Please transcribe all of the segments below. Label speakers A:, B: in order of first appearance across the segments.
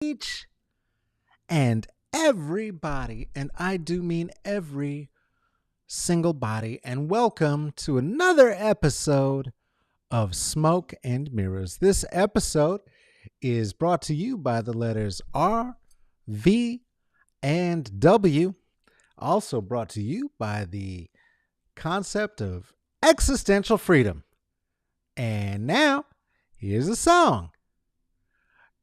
A: Each and everybody, and I do mean every single body, and welcome to another episode of Smoke and Mirrors. This episode is brought to you by the letters R, V, and W, also brought to you by the concept of existential freedom. And now, here's a song.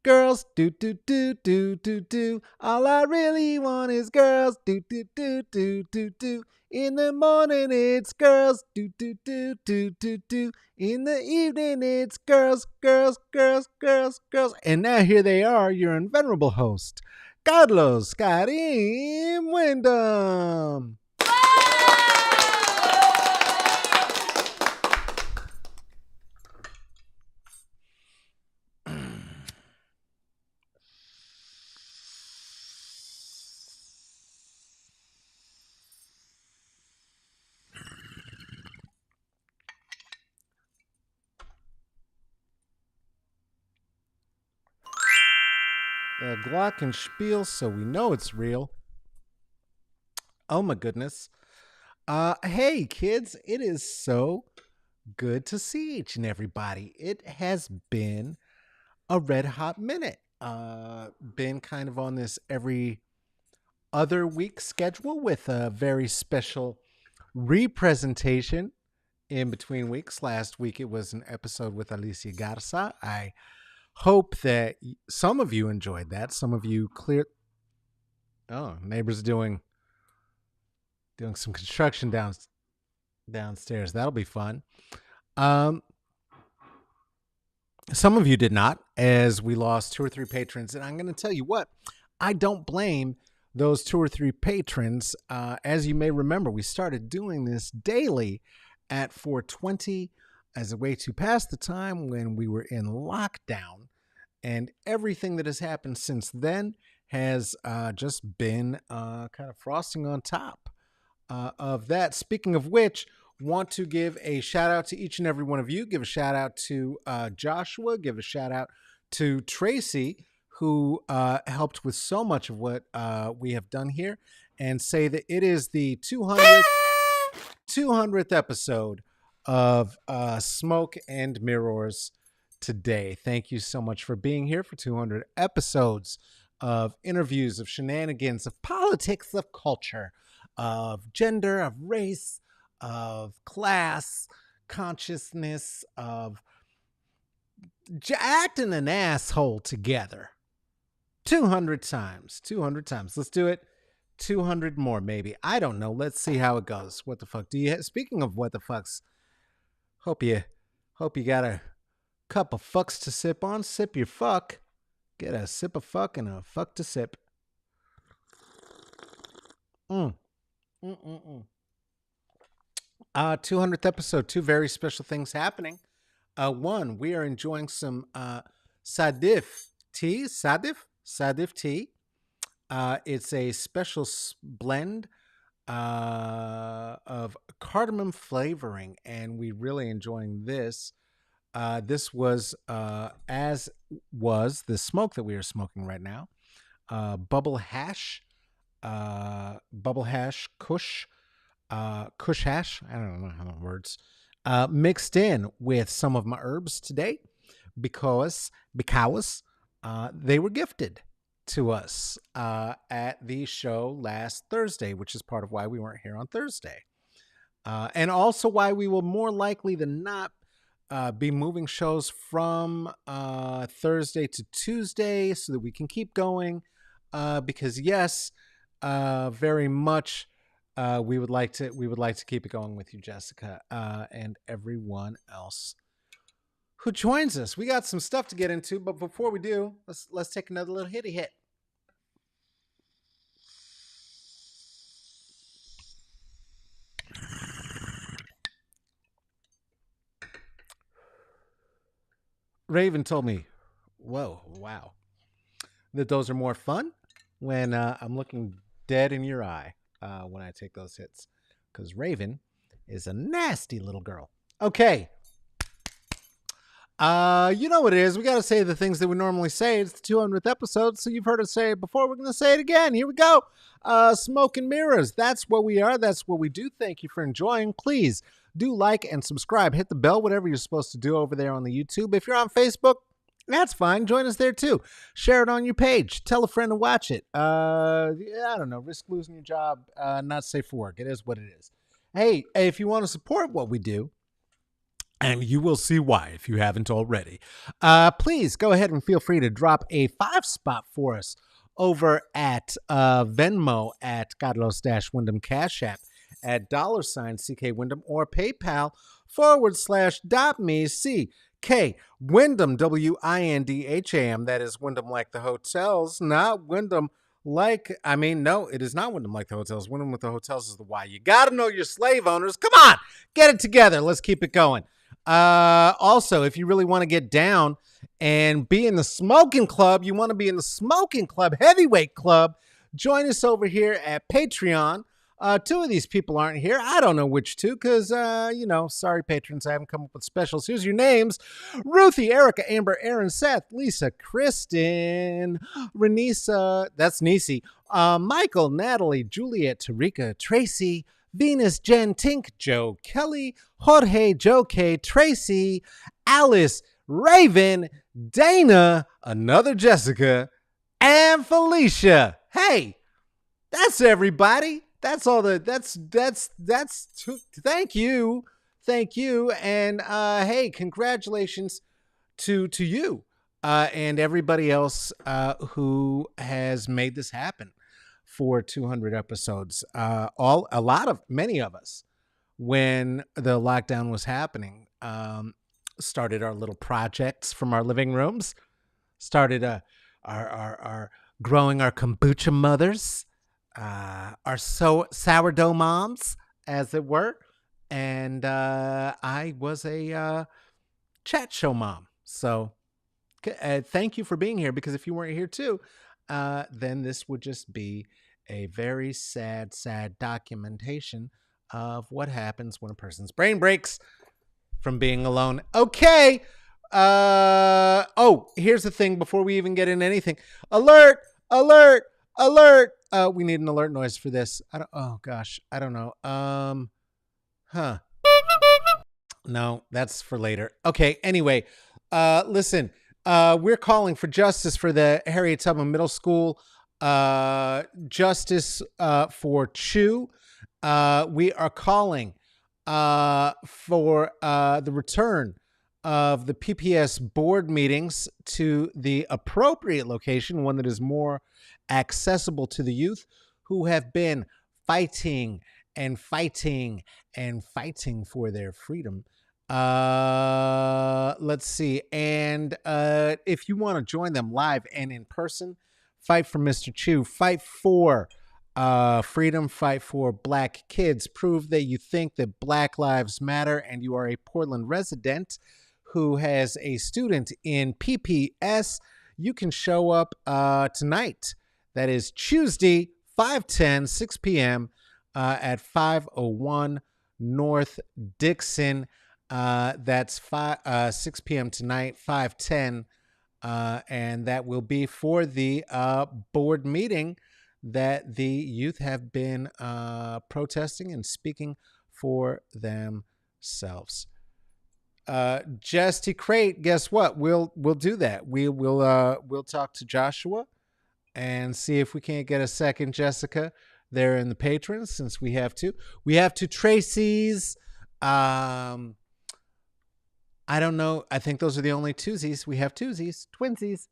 A: Girls, do do do do do do. All I really want is girls, do do do do do do. In the morning it's girls, do do do do do do. In the evening it's girls, girls, girls, girls, girls. And now here they are, your invenerable host, Carlos Karim Wyndham. The glockenspiel, so we know it's real. Oh my goodness. Hey kids, it is so good to see each and everybody. It has been a red hot minute. Been kind of on this every other week schedule with a very special representation in between weeks. Last week it was an episode with Alicia Garza. I hope that some of you enjoyed that. Some of you cleared. Oh, neighbors doing some construction downstairs. That'll be fun. Some of you did not, as we lost 2 or 3 patrons. And I'm going to tell you what, I don't blame those 2 or 3 patrons. As you may remember, we started doing this daily at 4:20 as a way to pass the time when we were in lockdown. And everything that has happened since then has just been kind of frosting on top of that. Speaking of which, want to give a shout out to each and every one of you. Give a shout out to Joshua. Give a shout out to Tracy, who helped with so much of what we have done here, and say that it is the 200th episode of Smoke and Mirrors today. Thank you so much for being here for 200 episodes of interviews, of shenanigans, of politics, of culture, of gender, of race, of class consciousness, of acting an asshole together. 200 times. Let's do it 200 more, maybe. I don't know. Let's see how it goes. What the fuck do you have? Speaking of what the fucks, hope you got a cup of fucks to sip on. Sip your fuck. Get a sip of fuck and a fuck to sip. 200th episode, 2 very special things happening. One, we are enjoying some Sadif tea. Sadif tea. It's a special blend of cardamom flavoring, and we're really enjoying this. This was, as was the smoke that we are smoking right now, bubble hash kush hash. I don't know how the words, mixed in with some of my herbs today because they were gifted to us at the show last Thursday, which is part of why we weren't here on Thursday. And also why we will more likely than not be moving shows from Thursday to Tuesday so that we can keep going. Because yes, very much we would like to keep it going with you, Jessica, and everyone else who joins us. We got some stuff to get into, but before we do, let's take another little hitty hit. Raven told me, wow, that those are more fun when I'm looking dead in your eye when I take those hits, because Raven is a nasty little girl. Okay. You know what it is. We got to say the things that we normally say. It's the 200th episode, so you've heard us say it before. We're going to say it again. Here we go. Smoke and mirrors. That's what we are. That's what we do. Thank you for enjoying. Please do like and subscribe. Hit the bell, whatever you're supposed to do over there on the YouTube. If you're on Facebook, that's fine. Join us there too. Share it on your page. Tell a friend to watch it. Yeah, I don't know. Risk losing your job. Not safe for work. It is what it is. Hey, if you want to support what we do, and you will see why if you haven't already, please go ahead and feel free to drop a 5-spot for us over at Venmo at Carlos-Wyndham Cash App at $CK Wyndham or PayPal /.me CK Wyndham WINDHAM. That is Wyndham like the hotels, not Wyndham no, it is not Wyndham like the hotels. Wyndham with the hotels is the Y. You got to know your slave owners. Come on, get it together. Let's keep it going. Also, if you really want to get down and be in the smoking club, you want to be in the smoking club, heavyweight club, join us over here at Patreon. Two of these people aren't here. I don't know which two because, sorry, patrons, I haven't come up with specials. Here's your names: Ruthie, Erica, Amber, Aaron, Seth, Lisa, Kristen, Renisa, that's Nisi, Michael, Natalie, Juliet, Tarika, Tracy, Venus, Jen, Tink, Joe, Kelly, Jorge, Joe K, Tracy, Alice, Raven, Dana, another Jessica, and Felicia. Hey, that's everybody. That's all thank you. Thank you. And hey, congratulations to you and everybody else who has made this happen for 200 episodes. Many of us, when the lockdown was happening, started our little projects from our living rooms, started our growing our kombucha mothers, our sourdough moms, as it were. And I was a chat show mom. So thank you for being here, because if you weren't here too, then this would just be a very sad documentation of what happens when a person's brain breaks from being alone. Okay. Here's the thing before we even get into anything. Alert, alert, alert. We need an alert noise for this. I don't know. No, that's for later. Okay, anyway, listen, we're calling for justice for the Harriet Tubman Middle School, justice for Chu. We are calling for the return of the PPS board meetings to the appropriate location, one that is more accessible to the youth who have been fighting and fighting and fighting for their freedom. Let's see. And if you want to join them live and in person, fight for Mr. Chu, fight for freedom, fight for Black kids, prove that you think that Black lives matter, and you are a Portland resident who has a student in PPS. You can show up tonight. That is Tuesday, 5/10, 6 p.m. At 501 North Dixon. That's 6 p.m. tonight, 5/10. And that will be for the board meeting that the youth have been protesting and speaking for themselves. Justy Crate, guess what? We'll do that. We'll talk to Joshua and see if we can't get a second Jessica there in the patrons, since we have two. We have two Tracy's. I don't know. I think those are the only twosies. We have twosies. Twinsies.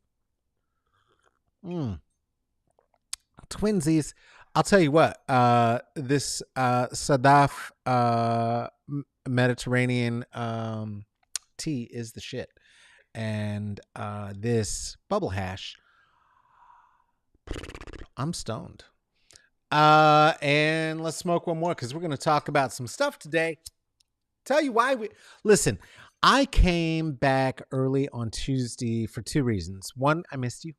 A: Twinsies. I'll tell you what. This Sadaf Mediterranean tea is the shit. And this bubble hash, I'm stoned. And let's smoke one more, because we're going to talk about some stuff today. Tell you why listen, I came back early on Tuesday for two reasons. One, I missed you.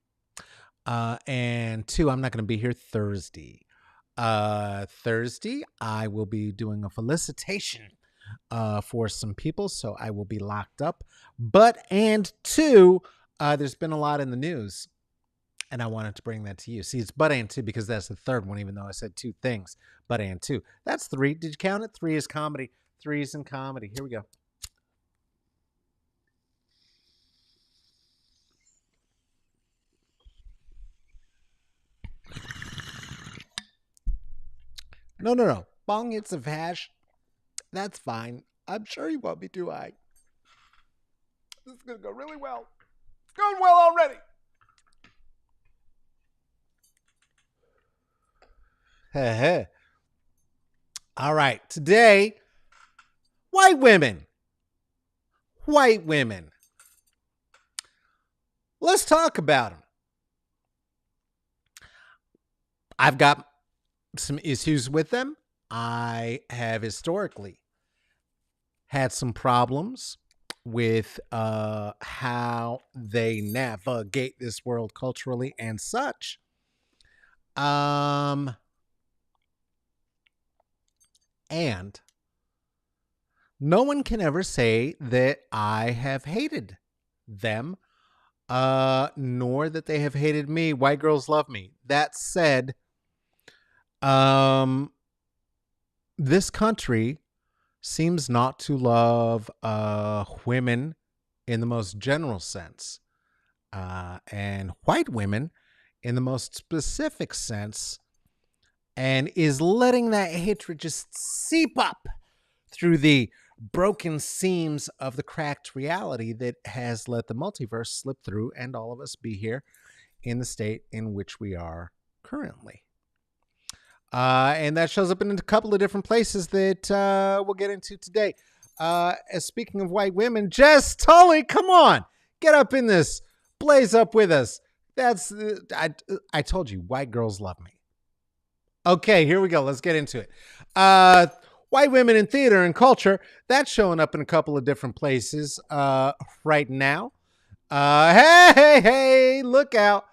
A: And two, I'm not going to be here Thursday. Thursday, I will be doing a felicitation for some people, so I will be locked up. But, and two, there's been a lot in the news, and I wanted to bring that to you. See, it's but and two because that's the third one, even though I said two things. But and two. That's three. Did you count it? Three is comedy. Three is in comedy. Here we go. No. Bong hits of hash. That's fine. I'm sure you want me to. This is going to go really well. It's going well already. All right. Today, white women. White women. Let's talk about them. I've got some issues with them. I have historically had some problems with how they navigate this world culturally and such. And no one can ever say that I have hated them, nor that they have hated me. White girls love me. That said, this country seems not to love women in the most general sense, and white women in the most specific sense, and is letting that hatred just seep up through the broken seams of the cracked reality that has let the multiverse slip through and all of us be here in the state in which we are currently. And that shows up in a couple of different places that we'll get into today. As speaking of white women, Jess Tully, come on, get up in this, blaze up with us. That's I told you, white girls love me. Okay, here we go. Let's get into it. White women in theater and culture, that's showing up in a couple of different places right now. Hey, look out.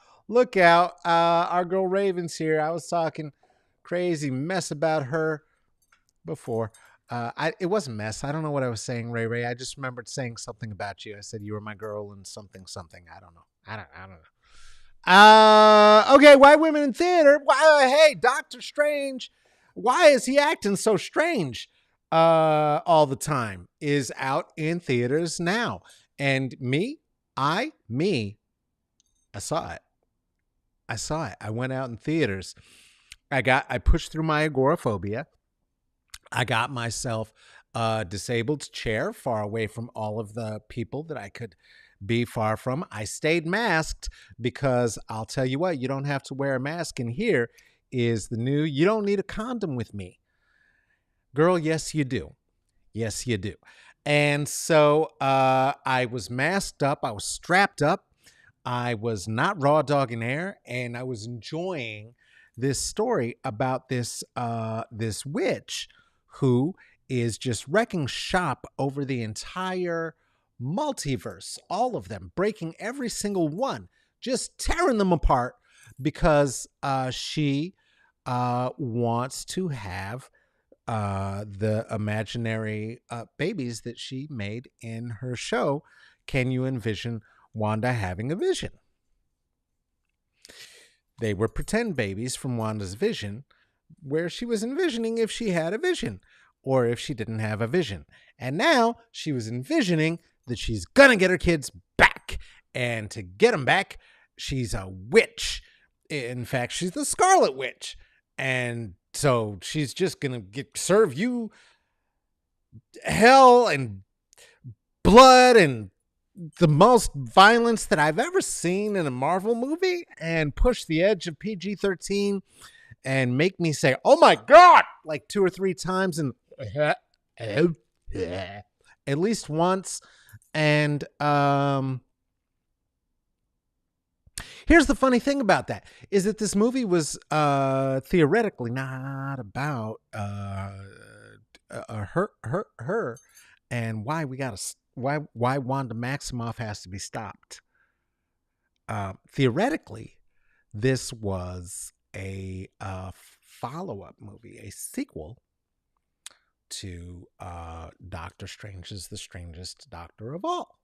A: Our girl Raven's here. I was talking crazy mess about her before. It wasn't mess. I don't know what I was saying, Ray. I just remembered saying something about you. I said you were my girl and something. I don't know. Okay, white women in theater. Hey, Doctor Strange. Why is he acting so strange all the time? Is out in theaters now. And I saw it. I went out in theaters. I pushed through my agoraphobia. I got myself a disabled chair far away from all of the people that I could be far from. I stayed masked because I'll tell you what, you don't have to wear a mask in here is the new, you don't need a condom with me. Girl, yes, you do. Yes, you do. And so I was masked up. I was strapped up. I was not raw dogging air, and I was enjoying this story about this this witch who is just wrecking shop over the entire multiverse, all of them, breaking every single one, just tearing them apart because she wants to have the imaginary babies that she made in her show. Can you envision Wanda having a vision? They were pretend babies from Wanda's vision, where she was envisioning if she had a vision or if she didn't have a vision. And now she was envisioning that she's gonna get her kids back. And to get them back, she's a witch. In fact, she's the Scarlet Witch. And so she's just gonna serve you hell and blood and the most violence that I've ever seen in a Marvel movie, and push the edge of PG-13 and make me say, oh my God, like 2 or 3 times and at least once. And here's the funny thing about that is that this movie was theoretically not about her and why Wanda Maximoff has to be stopped. Theoretically, this was a follow-up movie, a sequel to Doctor Strange is the strangest doctor of all.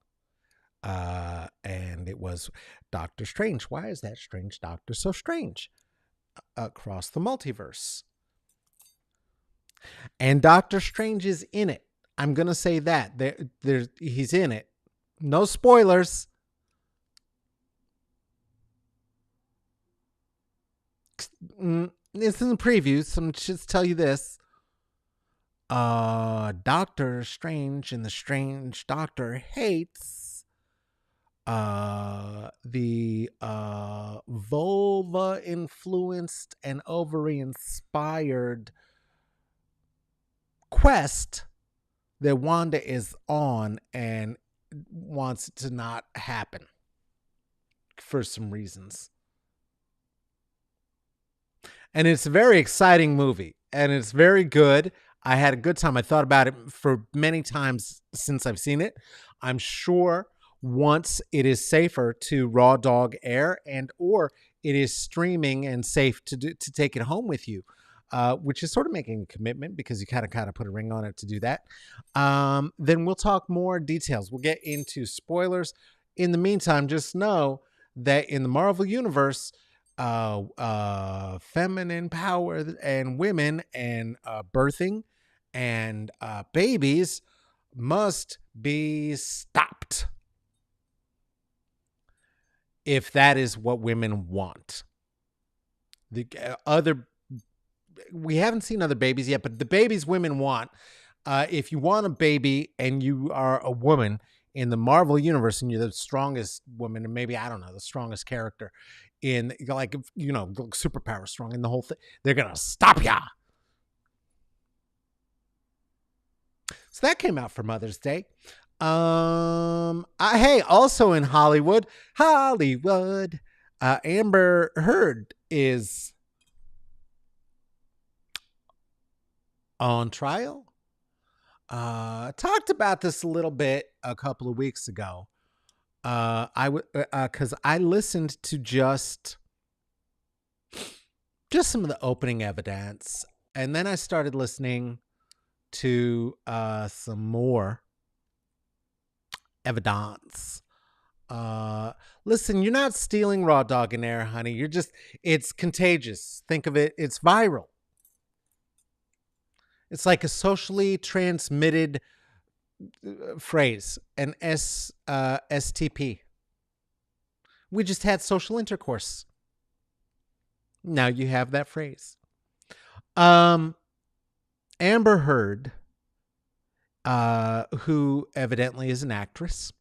A: And it was Doctor Strange. Why is that strange doctor so strange? Across the multiverse. And Doctor Strange is in it. I'm going to say that. He's in it. No spoilers. It's in the preview, so I'm just tell you this. Doctor Strange and the Strange Doctor hates the vulva influenced and ovary inspired quest that Wanda is on and wants it to not happen for some reasons. And it's a very exciting movie and it's very good. I had a good time. I thought about it for many times since I've seen it. I'm sure once it is safer to raw dog air and or it is streaming and safe to take it home with you, which is sort of making a commitment because you kind of put a ring on it to do that. Then we'll talk more details. We'll get into spoilers. In the meantime, just know that in the Marvel Universe, feminine power and women and birthing and babies must be stopped if that is what women want. The we haven't seen other babies yet, but the babies women want, if you want a baby and you are a woman in the Marvel Universe and you're the strongest woman, and maybe, I don't know, the strongest character in, like, you know, superpower strong in the whole thing, they're going to stop ya. So that came out for Mother's Day. Hey, also in Hollywood, Amber Heard is on trial. Talked about this a little bit a couple of weeks ago. Because I listened to just some of the opening evidence, and then I started listening to some more evidence. Listen, you're not stealing raw dog and air, honey. It's contagious. Think of it. It's viral. It's like a socially transmitted phrase, an STP. We just had social intercourse. Now you have that phrase. Amber Heard, who evidently is an actress,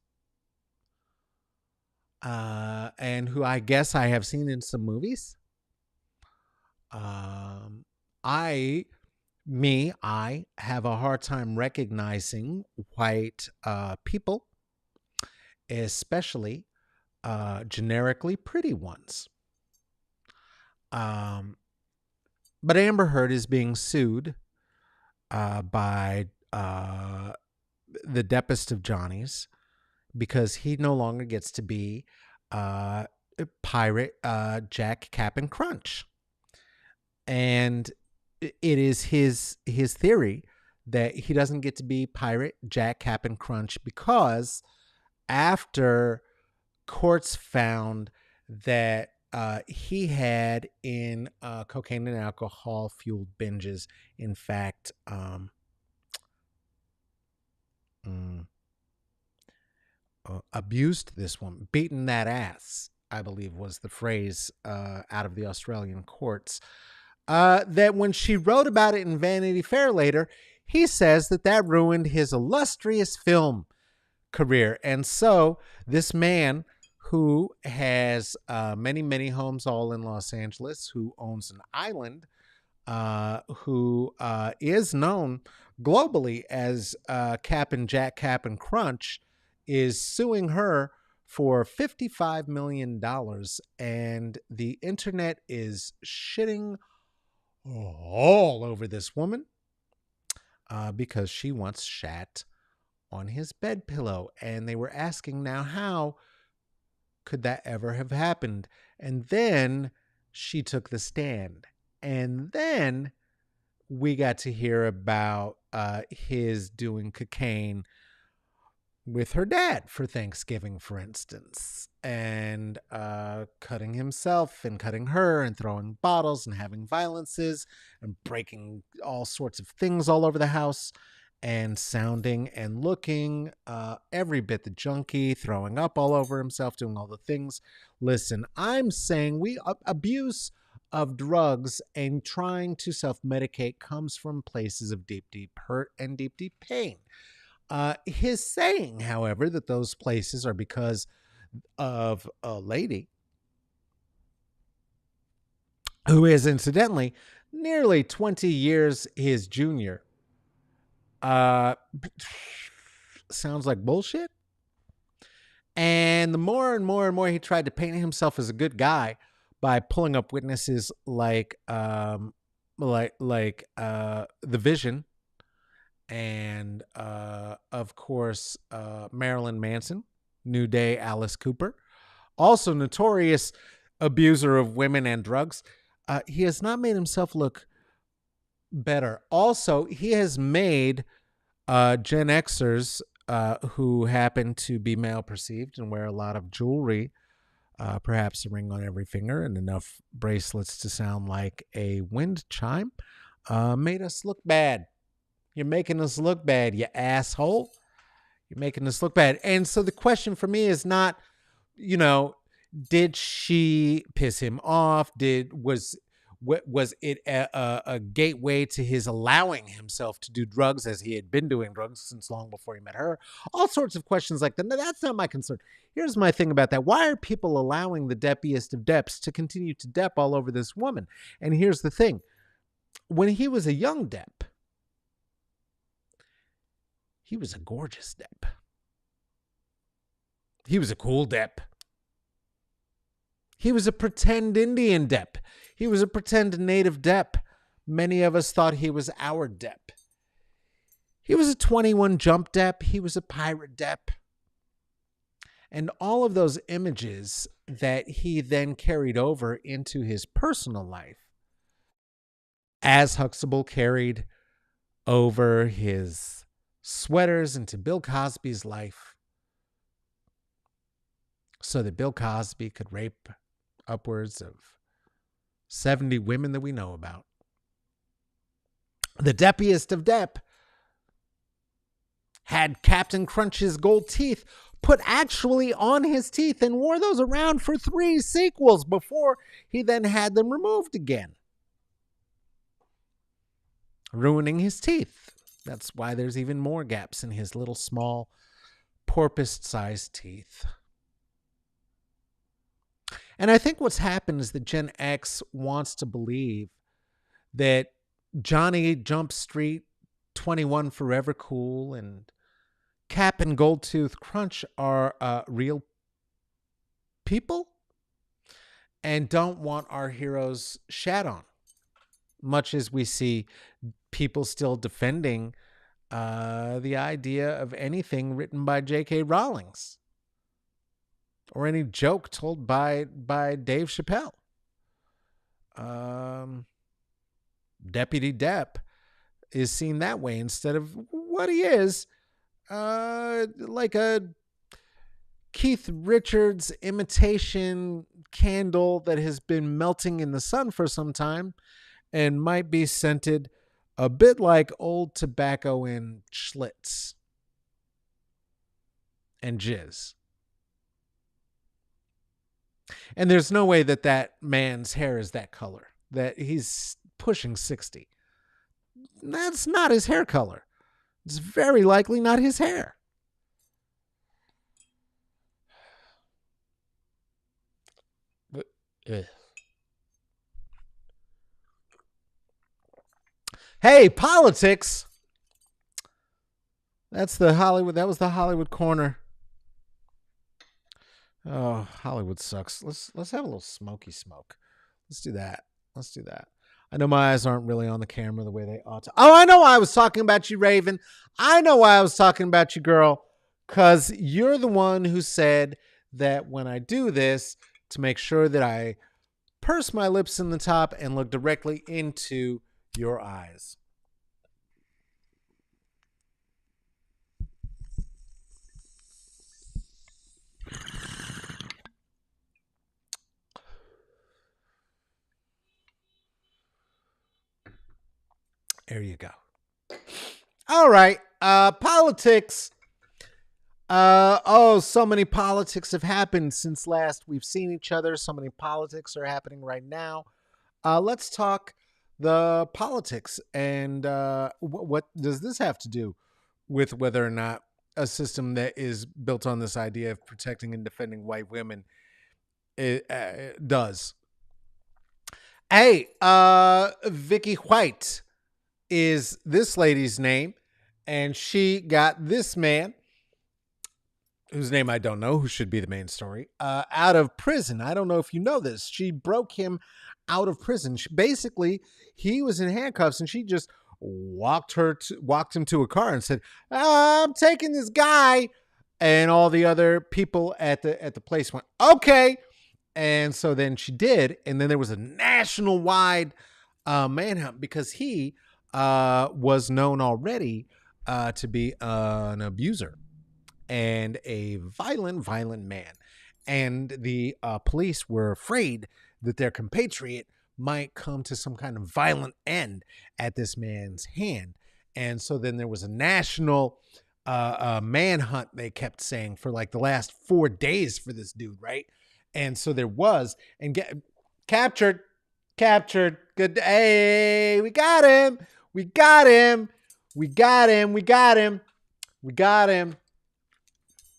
A: and who I guess I have seen in some movies. I have a hard time recognizing white people, especially generically pretty ones. But Amber Heard is being sued by the Deppest of Johnnies because he no longer gets to be pirate Jack, Cap, and Crunch. And it is his theory that he doesn't get to be pirate Jack, Cap, and Crunch because after courts found that he had in cocaine and alcohol fueled binges, in fact, abused this woman, beaten that ass, I believe was the phrase out of the Australian courts. That when she wrote about it in Vanity Fair later, he says that ruined his illustrious film career. And so this man who has many, many homes all in Los Angeles, who owns an island, who is known globally as Cap'n Jack, Cap'n Crunch, is suing her for $55 million. And the internet is shitting all over this woman because she once shat on his bed pillow. And they were asking now, how could that ever have happened? And then she took the stand. And then we got to hear about his doing cocaine with her dad for Thanksgiving, for instance, and cutting himself and cutting her and throwing bottles and having violences and breaking all sorts of things all over the house and sounding and looking every bit the junkie, throwing up all over himself, doing all the things. Listen, I'm saying abuse of drugs and trying to self-medicate comes from places of deep, deep hurt and deep, deep pain. His saying, however, that those places are because of a lady who is incidentally nearly 20 years his junior, sounds like bullshit. And the more and more and more he tried to paint himself as a good guy by pulling up witnesses like the Vision and of course Marilyn Manson, New Day Alice Cooper, also notorious abuser of women and drugs. He has not made himself look better. Also, he has made Gen Xers who happen to be male perceived and wear a lot of jewelry, perhaps a ring on every finger and enough bracelets to sound like a wind chime, made us look bad. You're making us look bad, you asshole. You're making us look bad. And so the question for me is not, did she piss him off? Was it a gateway to his allowing himself to do drugs, as he had been doing drugs since long before he met her? All sorts of questions like that. No, that's not my concern. Here's my thing about that. Why are people allowing the deppiest of deps to continue to dep all over this woman? And here's the thing. When he was a young dep, he was a gorgeous dep. He was a cool dep. He was a pretend Indian dep. He was a pretend native dep. Many of us thought he was our dep. He was a 21 jump dep. He was a pirate dep. And all of those images that he then carried over into his personal life, as Huxtable carried over his sweaters into Bill Cosby's life so that Bill Cosby could rape upwards of 70 women that we know about. The deppiest of dep had Captain Crunch's gold teeth put actually on his teeth and wore those around for 3 sequels before he then had them removed again, ruining his teeth. That's why there's even more gaps in his little small porpoise-sized teeth. And I think what's happened is that Gen X wants to believe that Johnny Jump Street, 21 Forever Cool, and Cap and Goldtooth Crunch are real people and don't want our heroes shat on, much as we see people still defending the idea of anything written by J.K. Rowling or any joke told by Dave Chappelle. Deputy Depp is seen that way instead of what he is, like a Keith Richards imitation candle that has been melting in the sun for some time and might be scented a bit like old tobacco in Schlitz and jizz. And there's no way that that man's hair is that color, that he's pushing 60. That's not his hair color. It's very likely not his hair. Hey, politics. That was the Hollywood corner. Oh, Hollywood sucks. Let's have a little smoky smoke. Let's do that. I know my eyes aren't really on the camera the way they ought to. Oh, I know why I was talking about you, Raven. I know why I was talking about you, girl. Because you're the one who said that when I do this, to make sure that I purse my lips in the top and look directly into your eyes. There you go. All right. Politics. So many politics have happened since last we've seen each other. So many politics are happening right now. Let's talk the politics and what does this have to do with whether or not a system that is built on this idea of protecting and defending white women does. Hey, Vicky White is this lady's name, and she got this man, whose name I don't know, who should be the main story, out of prison. I don't know if you know this. She broke him out of prison. Basically, he was in handcuffs, and she just walked him to a car and said, "I'm taking this guy." And all the other people at the place went, "Okay." And so then she did, and then there was a national-wide manhunt because he was known already to be an abuser and a violent man. And the police were afraid that their compatriot might come to some kind of violent end at this man's hand. And so then there was a national manhunt, they kept saying, for like the last 4 days for this dude, right? And so there was, and captured. Good. Hey, we got him.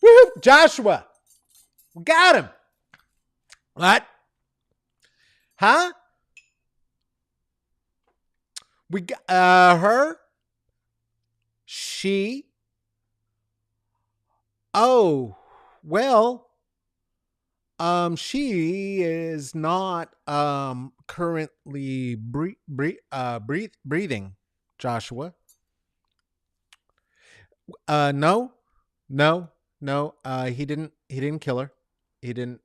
A: Woo! Joshua, we got him. What? Huh? We got her. She. Oh, well. She is not currently breathing, Joshua. No. He didn't kill her. He didn't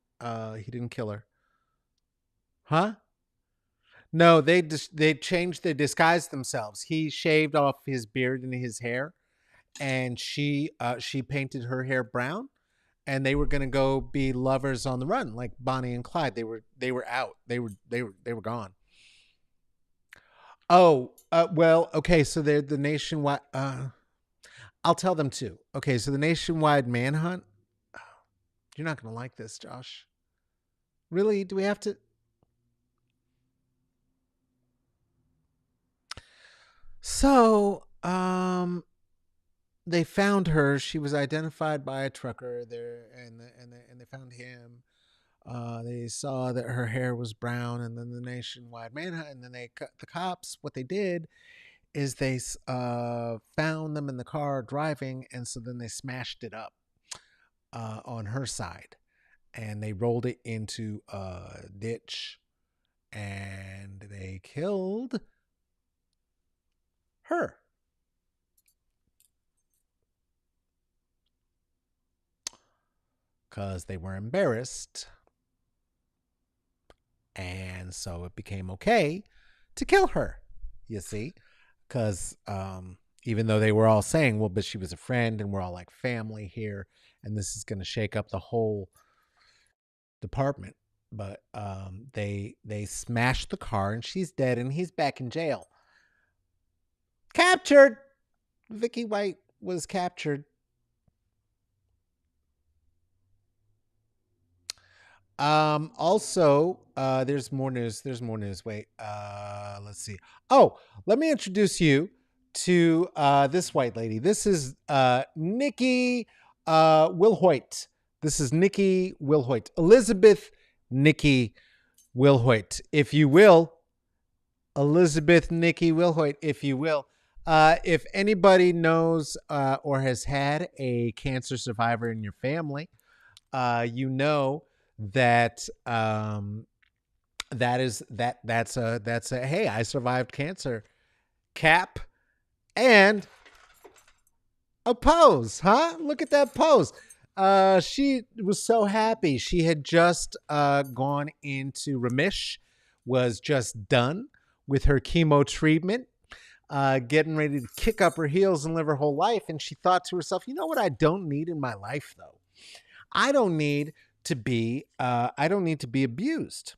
A: kill her. Huh? No, they disguised themselves. He shaved off his beard and his hair, and she painted her hair brown, and they were gonna go be lovers on the run, like Bonnie and Clyde. They were out. They were gone. Oh, well, okay. So they're the nationwide. I'll tell them too. Okay, so the nationwide manhunt. You're not gonna like this, Josh. Really? Do we have to? So, they found her. She was identified by a trucker there, and they found him. They saw that her hair was brown, and then the nationwide manhunt, and then the cops. What they did is they found them in the car driving, and so then they smashed it up on her side, and they rolled it into a ditch, and they killed her. Because they were embarrassed. And so it became okay to kill her, you see? Because even though they were all saying, well, but she was a friend and we're all like family here, and this is going to shake up the whole department. But they smashed the car, and she's dead, and he's back in jail. Captured! Vicky White was captured. Also, there's more news. Wait, let's see. Oh, let me introduce you to this white lady. This is Nikki Wilhoit. This is Nikki Wilhoit. Elizabeth Nikki Wilhoit, if you will. Elizabeth Nikki Wilhoit, if you will. If anybody knows or has had a cancer survivor in your family, you know that's a hey, I survived cancer cap and a pose, huh? Look at that pose. She was so happy. She had just gone into remission, was just done with her chemo treatment, getting ready to kick up her heels and live her whole life. And she thought to herself, you know what I don't need in my life, though? I don't need to be abused.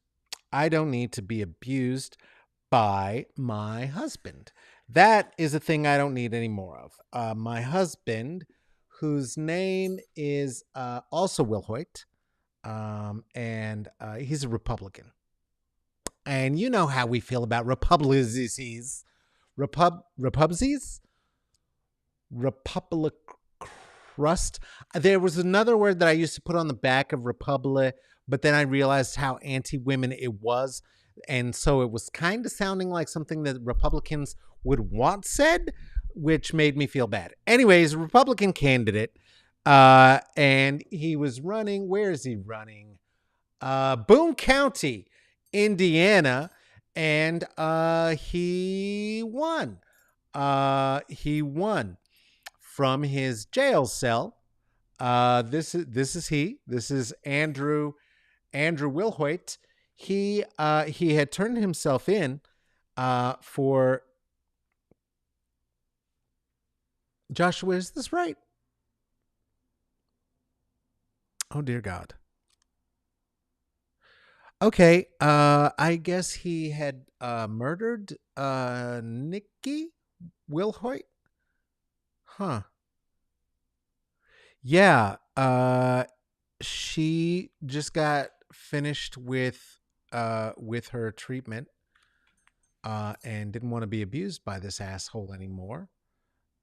A: I don't need to be abused by my husband. That is a thing I don't need any more of. My husband, whose name is also Will Hoyt, and he's a Republican. And you know how we feel about Republicans. Repubsies? Republic crust. There was another word that I used to put on the back of Republic, but then I realized how anti-women it was. And so it was kind of sounding like something that Republicans would want said, which made me feel bad. Anyways, Republican candidate. And he was running. Where is he running? Boone County, Indiana. And he won. He won from his jail cell. This is he. This is Andrew Wilhoit. He had turned himself in for Joshua. Is this right? Oh dear God. Okay. I guess he had murdered Nikki Wilhoit. Huh. Yeah. She just got finished with her treatment and didn't want to be abused by this asshole anymore,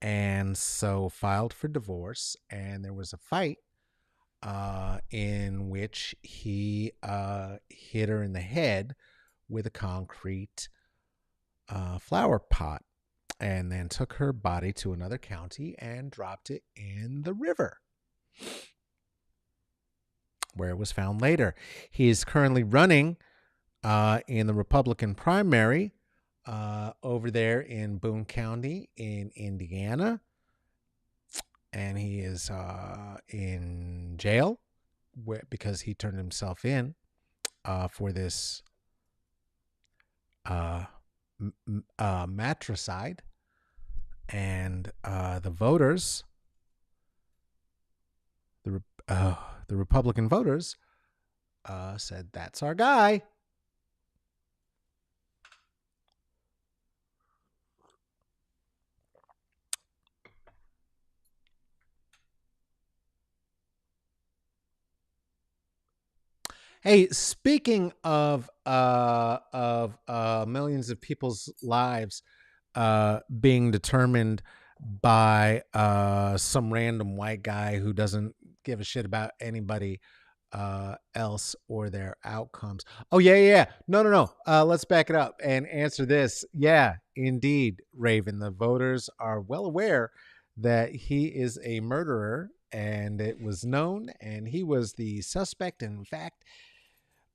A: and so filed for divorce. And there was a fight in which he hit her in the head with a concrete flower pot, and then took her body to another county and dropped it in the river, where it was found later. He is currently running in the Republican primary over there in Boone County in Indiana. And he is in jail because he turned himself in for this matricide. And the voters, the Republican voters, said, "That's our guy." Hey, speaking of millions of people's lives being determined by some random white guy who doesn't give a shit about anybody else or their outcomes. Oh yeah. No. Let's back it up and answer this. Yeah, indeed, Raven. The voters are well aware that he is a murderer, and it was known, and he was the suspect. In fact,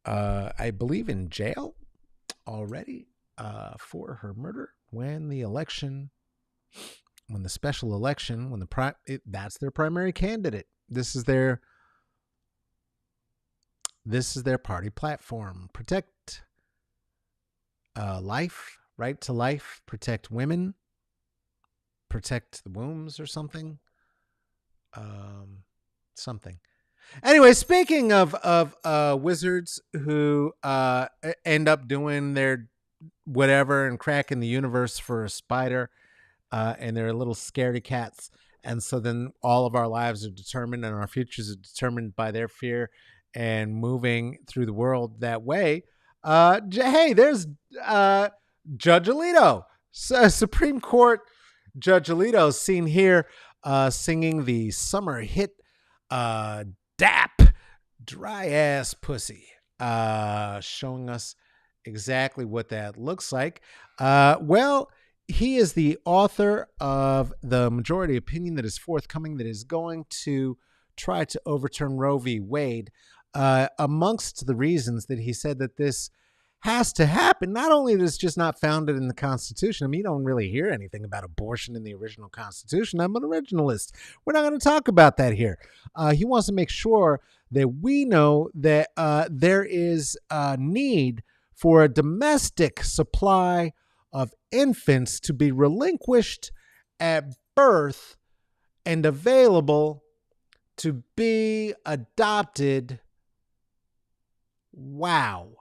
A: I believe in jail already for her murder when the special election, when that's their primary candidate. This is their party platform. Protect life, right to life, protect women, protect the wombs or something. Something. Anyway, speaking of wizards who end up doing their whatever and cracking the universe for a spider, and they're little scaredy cats, and so then all of our lives are determined and our futures are determined by their fear and moving through the world that way. Hey, there's Judge Alito, Supreme Court Judge Alito, seen here singing the summer hit DAP, Dry Ass Pussy, showing us exactly what that looks like. Well, he is the author of the majority opinion that is forthcoming that is going to try to overturn Roe v. Wade. Amongst the reasons that he said that this has to happen, not only is it just not founded in the Constitution. I mean, you don't really hear anything about abortion in the original Constitution. I'm an originalist. We're not going to talk about that here. He wants to make sure that we know that there is a need for a domestic supply of infants to be relinquished at birth and available to be adopted. Wow.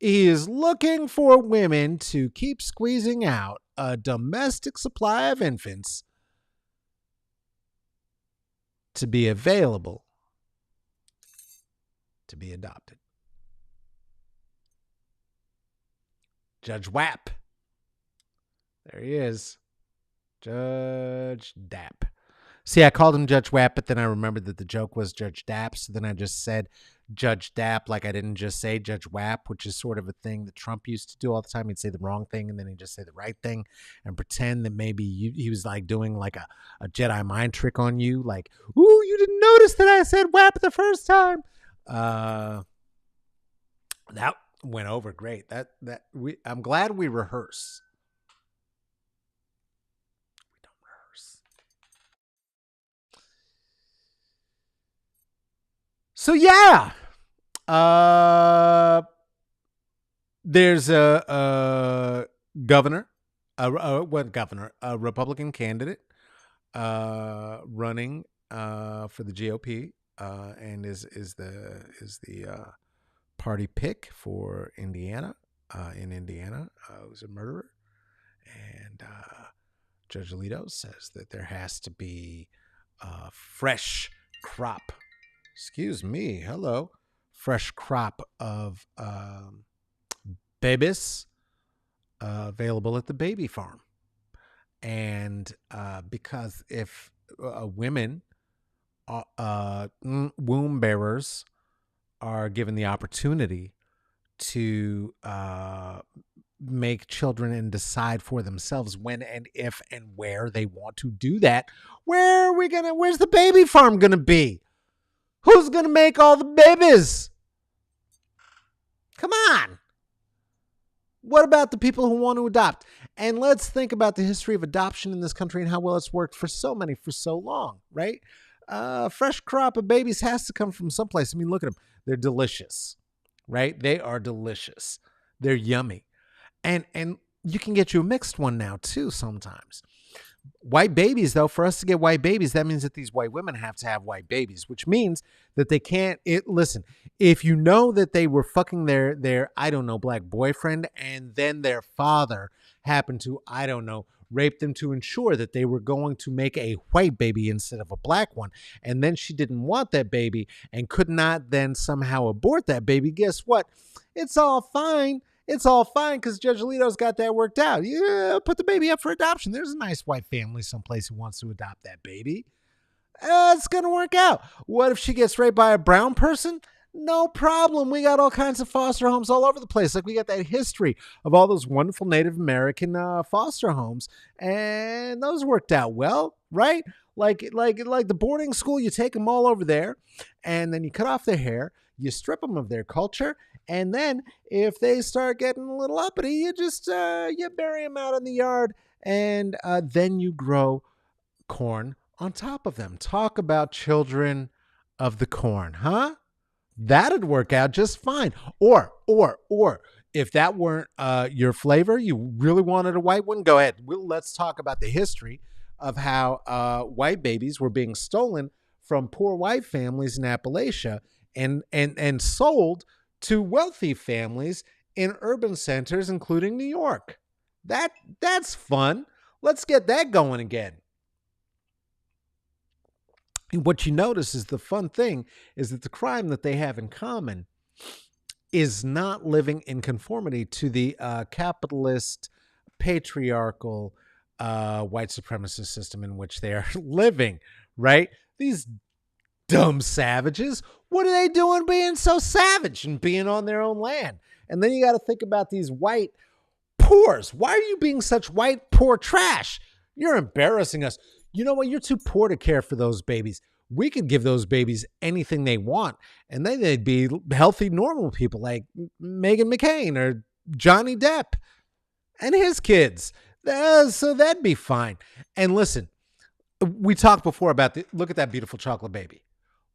A: He is looking for women to keep squeezing out a domestic supply of infants to be available to be adopted. Judge Wap. There he is. Judge Dap. See, I called him Judge Wap, but then I remembered that the joke was Judge Dap. So then I just said Judge Dap, like I didn't just say Judge Wap, which is sort of a thing that Trump used to do all the time. He'd say the wrong thing and then he'd just say the right thing and pretend that maybe he was like doing like a Jedi mind trick on you. Like, ooh, you didn't notice that I said Wap the first time. That went over great. I'm glad we rehearse. We don't rehearse. So yeah, there's a governor, a Republican candidate, running for the GOP, and is the party pick for Indiana. In Indiana, who's a murderer, and Judge Alito says that there has to be a fresh crop. Excuse me. Hello. Fresh crop of babies available at the baby farm. And because if women, womb bearers, are given the opportunity to make children and decide for themselves when and if and where they want to do that, where's the baby farm gonna be? Who's going to make all the babies? Come on. What about the people who want to adopt? And let's think about the history of adoption in this country and how well it's worked for so long, right? Fresh crop of babies has to come from someplace. I mean, look at them. They're delicious, right? They are delicious. They're yummy. And you can get you a mixed one now, too, sometimes. White babies, though, for us to get white babies, that means that these white women have to have white babies, which means that they can't. Listen, if you know that they were fucking their I don't know, black boyfriend, and then their father happened to, I don't know, rape them to ensure that they were going to make a white baby instead of a black one, and then she didn't want that baby and could not then somehow abort that baby, guess what? It's all fine. It's all fine because Judge Alito's got that worked out. Yeah, put the baby up for adoption. There's a nice white family someplace who wants to adopt that baby. It's going to work out. What if she gets raped by a brown person? No problem. We got all kinds of foster homes all over the place. Like we got that history of all those wonderful Native American foster homes, and those worked out well, right? Like the boarding school, you take them all over there, and then you cut off their hair, you strip them of their culture, and then if they start getting a little uppity, you just you bury them out in the yard, and then you grow corn on top of them. Talk about children of the corn, huh? That'd work out just fine. Or if that weren't your flavor, you really wanted a white one, go ahead. Let's talk about the history of how white babies were being stolen from poor white families in Appalachia and sold to wealthy families in urban centers, including New York. That's fun. Let's get that going again. And what you notice is the fun thing is that the crime that they have in common is not living in conformity to the capitalist, patriarchal, white supremacist system in which they are living, right? These dumb savages. What are they doing being so savage and being on their own land? And then you got to think about these white poors. Why are you being such white poor trash? You're embarrassing us. You know what? You're too poor to care for those babies. We could give those babies anything they want, and then they'd be healthy, normal people like Meghan McCain or Johnny Depp and his kids. So that'd be fine. And listen, we talked before about look at that beautiful chocolate baby.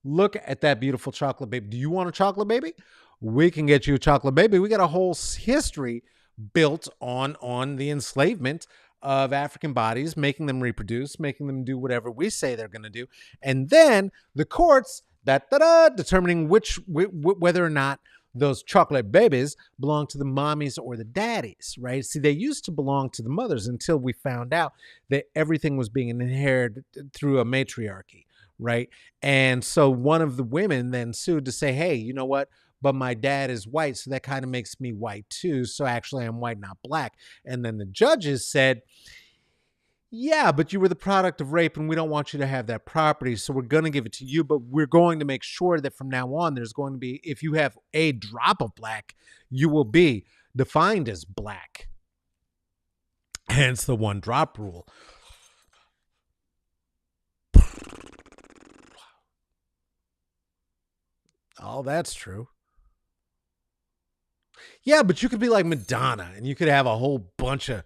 A: Look at that beautiful chocolate baby. Do you want a chocolate baby? We can get you a chocolate baby. We got a whole history built on the enslavement of African bodies, making them reproduce, making them do whatever we say they're going to do. And then the courts, determining whether or not those chocolate babies belong to the mommies or the daddies, right? See, they used to belong to the mothers until we found out that everything was being inherited through a matriarchy, right? And so one of the women then sued to say, hey, you know what? But my dad is white, so that kind of makes me white too. So actually, I'm white, not black. And then the judges said, yeah, but you were the product of rape and we don't want you to have that property. So we're going to give it to you, but we're going to make sure that from now on, there's going to be, if you have a drop of black, you will be defined as black. Hence the one drop rule. Oh, that's true. Yeah, but you could be like Madonna and you could have a whole bunch of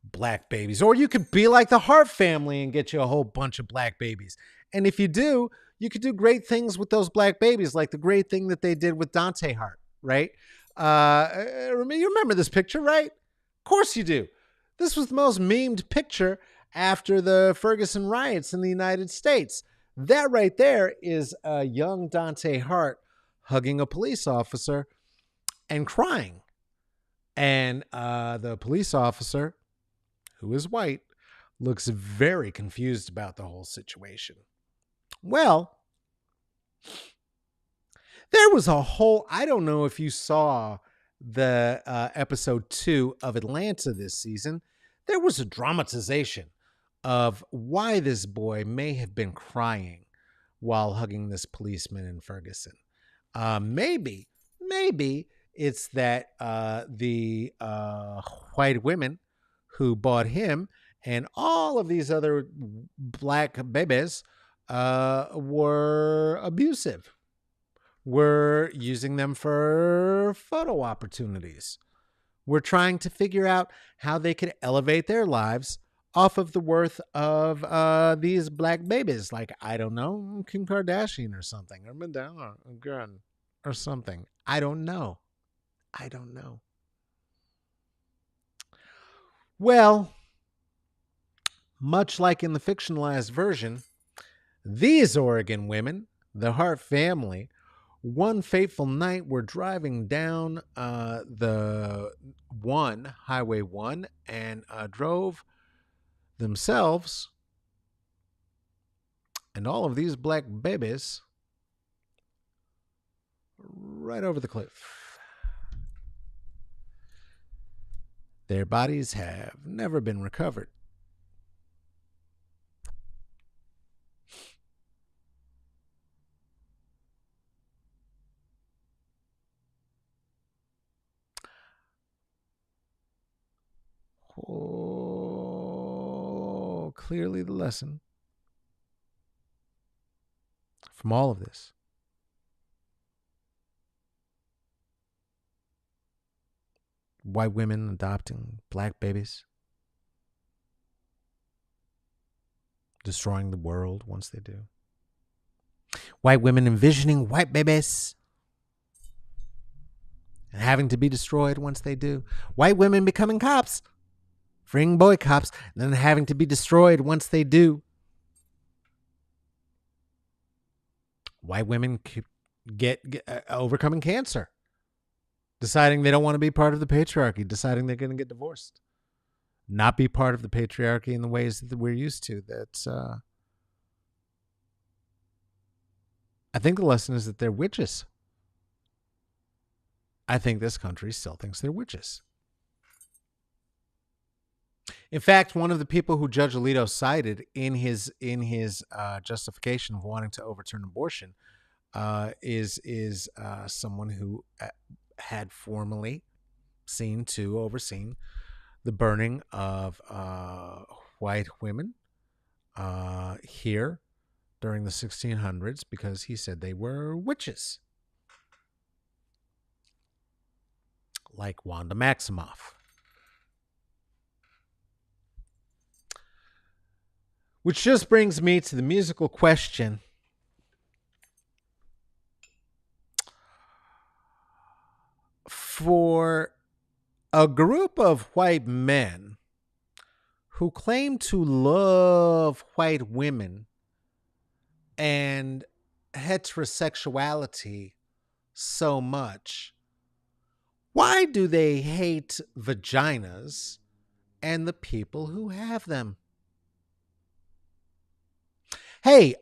A: black babies. Or you could be like the Hart family and get you a whole bunch of black babies. And if you do, you could do great things with those black babies, like the great thing that they did with Dante Hart, right? You remember this picture, right? Of course you do. This was the most memed picture after the Ferguson riots in the United States. That right there is a young Dante Hart hugging a police officer and crying. And the police officer, who is white, looks very confused about the whole situation. Well, there was a whole, I don't know if you saw the episode 2 of Atlanta this season. There was a dramatization of why this boy may have been crying while hugging this policeman in Ferguson. Maybe it's that the white women who bought him and all of these other black babies were abusive, were using them for photo opportunities, were trying to figure out how they could elevate their lives off of the worth of these black babies, like, I don't know, Kim Kardashian or something, or Madonna or something. I don't know. Well, much like in the fictionalized version, these Oregon women, the Hart family, one fateful night were driving down Highway 1, and drove themselves and all of these black babies right over the cliff. Their bodies have never been recovered. Oh, clearly the lesson from all of this. White women adopting black babies, destroying the world once they do. White women envisioning white babies and having to be destroyed once they do. White women becoming cops, freeing boy cops, and then having to be destroyed once they do. White women get overcoming cancer, deciding they don't want to be part of the patriarchy, deciding they're going to get divorced, not be part of the patriarchy in the ways that we're used to. That's I think the lesson is that they're witches. I think this country still thinks they're witches. In fact, one of the people who Judge Alito cited in his justification of wanting to overturn abortion is someone who had formerly overseen the burning of white women here during the 1600s because he said they were witches, like Wanda Maximoff. Which just brings me to the musical question. For a group of white men who claim to love white women and heterosexuality so much, why do they hate vaginas and the people who have them? Hey,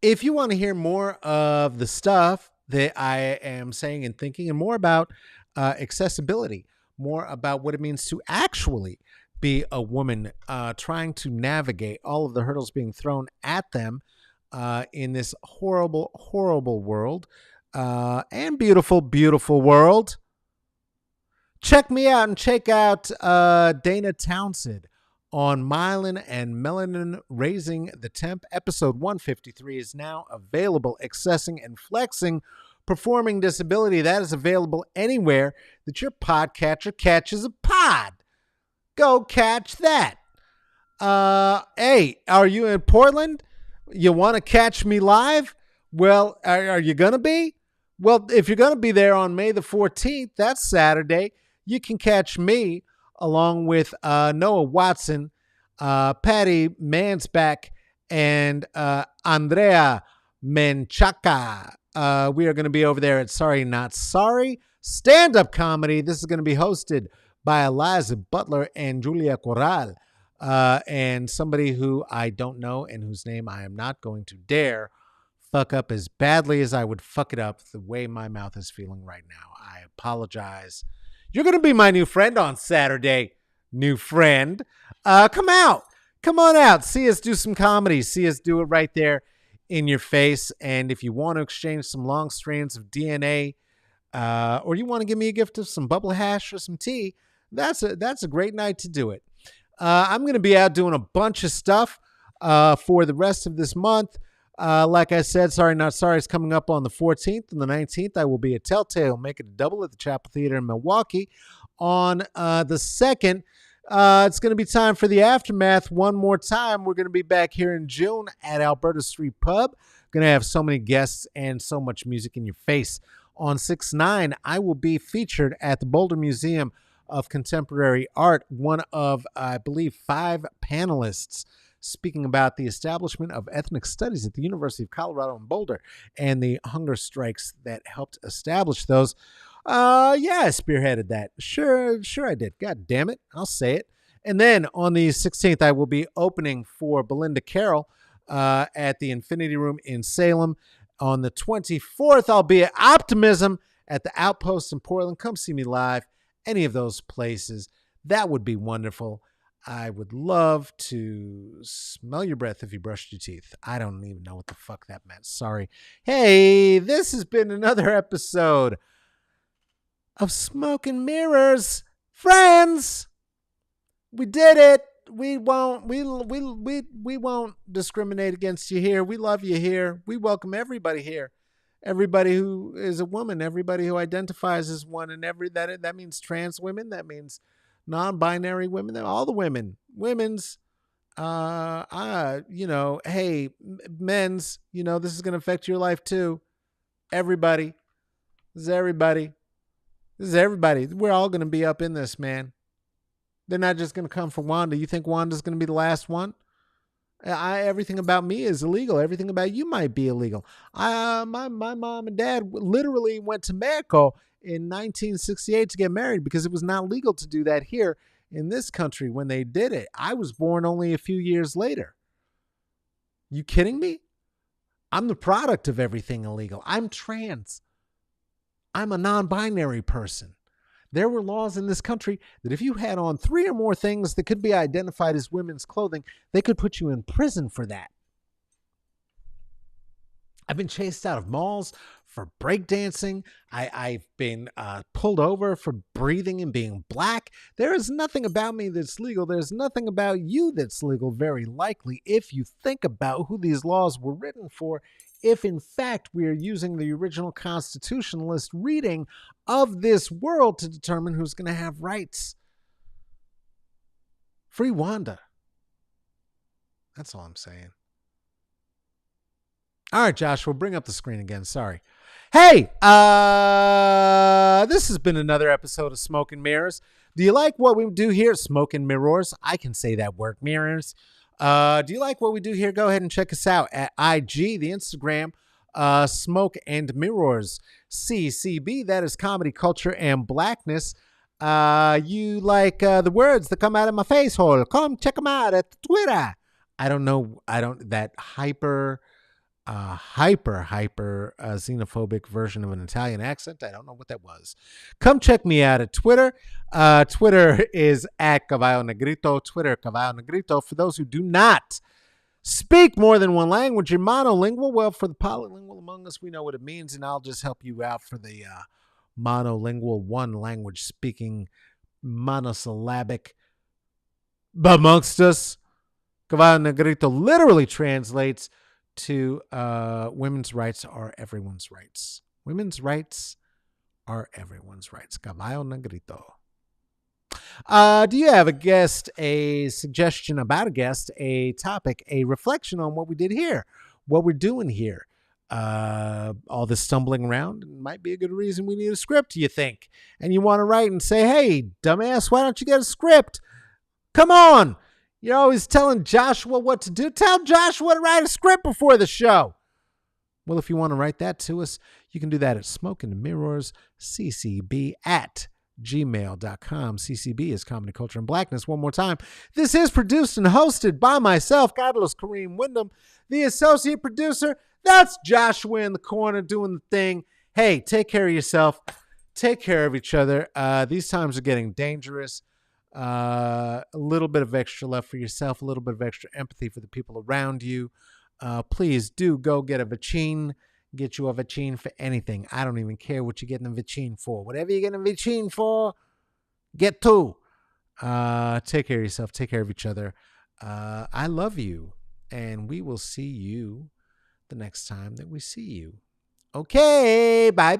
A: if you want to hear more of the stuff that I am saying and thinking, and more about accessibility, more about what it means to actually be a woman trying to navigate all of the hurdles being thrown at them in this horrible, horrible world and beautiful, beautiful world, check me out and check out Dana Townsend on Myelin and Melanin Raising the Temp. Episode 153 is now available. Accessing and Flexing Performing Disability. That is available anywhere that your podcatcher catches a pod. Go catch that. Hey, are you in Portland? You want to catch me live? Well, are you going to be? Well, if you're going to be there on May the 14th, that's Saturday, you can catch me along with Noah Watson, Patty Mansback, and Andrea Menchaca. We are going to be over there at Sorry Not Sorry stand-up comedy. This is going to be hosted by Eliza Butler and Julia Corral, and somebody who I don't know and whose name I am not going to dare fuck up as badly as I would fuck it up the way my mouth is feeling right now. I apologize. You're going to be my new friend on Saturday, new friend. Come out. Come on out. See us do some comedy. See us do it right there in your face. And if you want to exchange some long strands of DNA, or you want to give me a gift of some bubble hash or some tea, that's a great night to do it. I'm going to be out doing a bunch of stuff for the rest of this month. Like I said, Sorry Not Sorry is coming up on the 14th and the 19th. I will be at Telltale, make it a double at the Chapel Theater in Milwaukee. On the 2nd, it's going to be time for the Aftermath one more time. We're going to be back here in June at Alberta Street Pub. Going to have so many guests and so much music in your face. On 6/9, I will be featured at the Boulder Museum of Contemporary Art, one of, I believe, 5 panelists speaking about the establishment of ethnic studies at the University of Colorado in Boulder and the hunger strikes that helped establish those. Yeah, I spearheaded that. Sure I did. God damn it. I'll say it. And then on the 16th, I will be opening for Belinda Carroll at the Infinity Room in Salem. On the 24th, I'll be at Optimism at the Outpost in Portland. Come see me live. Any of those places. That would be wonderful. I would love to smell your breath if you brushed your teeth. I don't even know what the fuck that meant. Sorry. Hey, this has been another episode of Smoke and Mirrors. Friends, we did it. We won't discriminate against you here. We love you here. We welcome everybody here. Everybody who is a woman, everybody who identifies as one, and that means trans women, that means non-binary women, all the women's, hey, men's, this is going to affect your life too. Everybody. This is everybody. We're all going to be up in this, man. They're not just going to come for Wanda. You think Wanda's going to be the last one? Everything about me is illegal. Everything about you might be illegal. My mom and dad literally went to Mexico in 1968 to get married because it was not legal to do that here in this country when they did it. I was born only a few years later. You kidding me? I'm the product of everything illegal. I'm trans. I'm a non-binary person. There were laws in this country that if you had on 3 or more things that could be identified as women's clothing, they could put you in prison for that. I've been chased out of malls for breakdancing. I've been pulled over for breathing and being black. There is nothing about me that's legal. There's nothing about you that's legal, very likely, if you think about who these laws were written for. If, in fact, we are using the original constitutionalist reading of this world to determine who's going to have rights. Free Wanda. That's all I'm saying. All right, Josh, we'll bring up the screen again. Sorry. Hey, this has been another episode of Smoke and Mirrors. Do you like what we do here? Smoke and Mirrors. I can say that word, mirrors. Do you like what we do here? Go ahead and check us out at IG, the Instagram, Smoke and Mirrors, CCB. That is comedy, culture, and blackness. You like the words that come out of my face hole? Come check them out at Twitter. I don't know. That hyper xenophobic version of an Italian accent. I don't know what that was. Come check me out at Twitter. Twitter is at Caballo Negrito. Twitter, Caballo Negrito. For those who do not speak more than one language, you're monolingual. Well, for the polylingual among us, we know what it means, and I'll just help you out for the monolingual, one language speaking, monosyllabic amongst us. Caballo Negrito literally translates to women's rights are everyone's rights. Women's rights are everyone's rights. Caballo Negrito. Do you have a guest, a suggestion about a guest, a topic, a reflection on what we did here, what we're doing here? All this stumbling around might be a good reason we need a script, you think? And you want to write and say, hey, dumbass, why don't you get a script? Come on. You're always telling Joshua what to do. Tell Joshua to write a script before the show. Well, if you want to write that to us, you can do that at Smoke and Mirrors, CCB at gmail.com. CCB is Comedy, Culture, and Blackness. One more time. This is produced and hosted by myself, Carlos Kareem Wyndham, the associate producer. That's Joshua in the corner doing the thing. Hey, take care of yourself. Take care of each other. These times are getting dangerous. A little bit of extra love for yourself, a little bit of extra empathy for the people around you. Please do go get a vaccine. Get you a vaccine for anything. I don't even care what you're getting a vaccine for. Whatever you're getting a vaccine for, get two. Take care of yourself. Take care of each other. I love you. And we will see you the next time that we see you. Okay. Bye.